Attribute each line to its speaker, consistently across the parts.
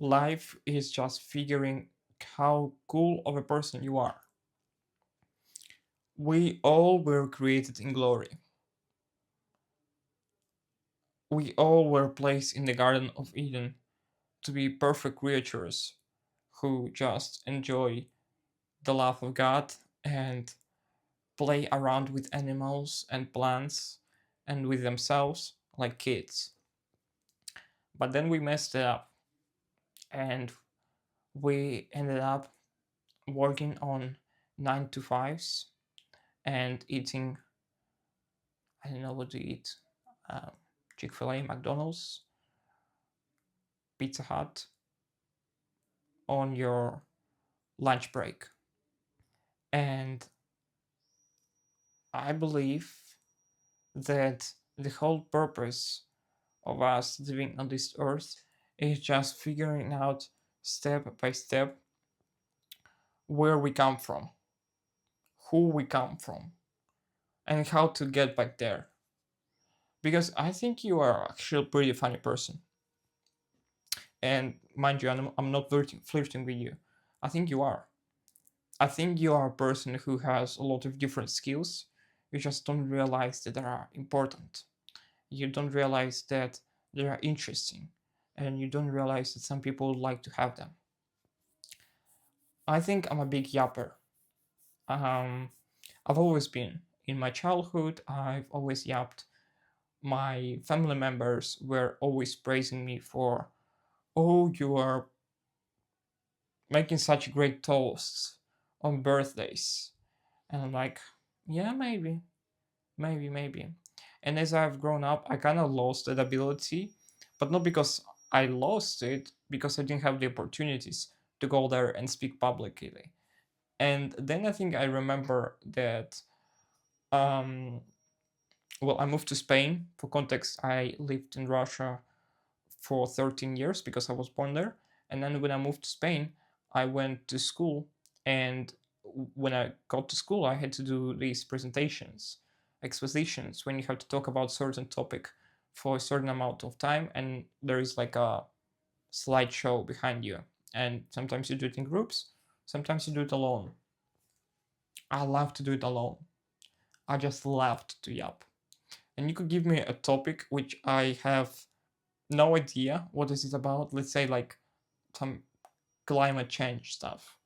Speaker 1: Life is just figuring how cool of a person you are. We all were created in glory. We all were placed in the Garden of Eden to be perfect creatures who just enjoy the love of God and play around with animals and plants and with themselves like kids. But then we messed it up and we ended up working on 9 to 5s and eating, I don't know what to eat, um, Chick-fil-A, McDonald's, Pizza Hut on your lunch break. And I believe that the whole purpose of us living on this earth is just figuring out step by step where we come from, who we come from, and how to get back there. Because I think you are actually a pretty funny person. And mind you, I'm not flirting with you. I think you are. I think you are a person who has a lot of different skills. You just don't realize that they are important. You don't realize that they are interesting. And you don't realize that some people would like to have them. I think I'm a big yapper. Um, I've always been. In my childhood, I've always yapped. My family members were always praising me for, oh, you are making such great toasts on birthdays. And I'm like, yeah, maybe. And as I've grown up, I kind of lost that ability, but not because I lost it, because I didn't have the opportunities to go there and speak publicly. And then I think I remember that, um, well, I moved to Spain. For context, I lived in Russia for 13 years because I was born there. And then when I moved to Spain, I went to school. And when I got to school, I had to do these presentations, expositions, when you have to talk about certain topic for a certain amount of time. And there is like a slideshow behind you. And sometimes you do it in groups, sometimes you do it alone. I love to do it alone. I just loved to yap. And you could give me a topic which I have no idea what is it about. Let's say like some climate change stuff.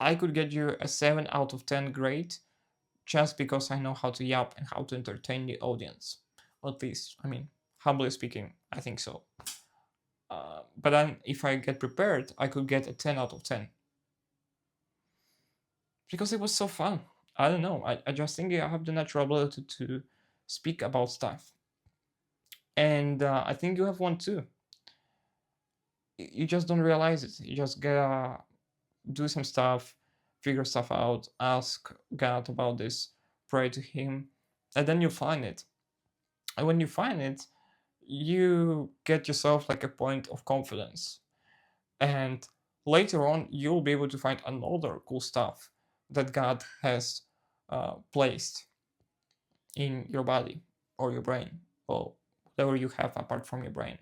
Speaker 1: I could get you a 7 out of 10 grade just because I know how to yap and how to entertain the audience. At least, I mean, humbly speaking, I think so. But then if I get prepared, I could get a 10 out of 10 because it was so fun. I don't know. I just think I have the natural ability to speak about stuff. And I think you have one too. You just don't realize it. You just gotta do some stuff, figure stuff out, ask God about this, pray to Him, and then you find it. And when you find it, you get yourself like a point of confidence. And later on, you'll be able to find another cool stuff that God has placed in your body or your brain, or whatever you have apart from your brain.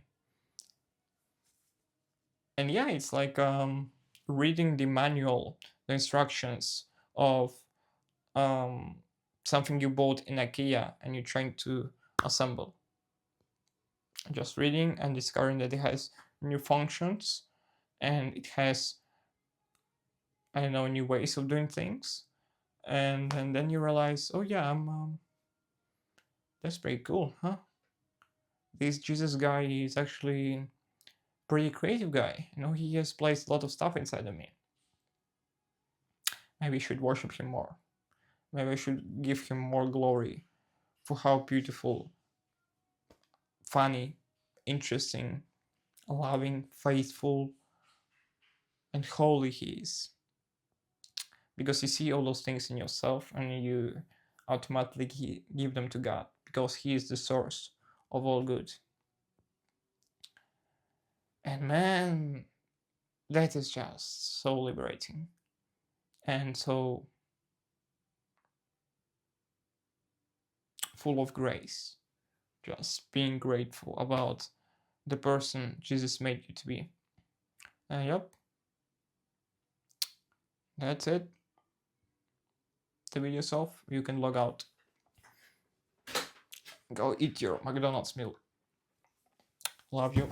Speaker 1: And yeah, it's like reading the manual, the instructions of um, something you bought in IKEA and you're trying to assemble. Just reading and discovering that it has new functions and it has, I don't know, new ways of doing things. And then you realize, oh yeah, that's pretty cool, huh? This Jesus guy is actually pretty creative guy. You know, he has placed a lot of stuff inside of me. Maybe I should worship him more. Maybe I should give him more glory for how beautiful, funny, interesting, loving, faithful, and holy he is. Because you see all those things in yourself and you automatically give them to God because he is the source of all good. And man, that is just so liberating and so full of grace. Just being grateful about the person Jesus made you to be. And yep, that's it. The video's off. You can log out. Go eat your McDonald's meal. Love you.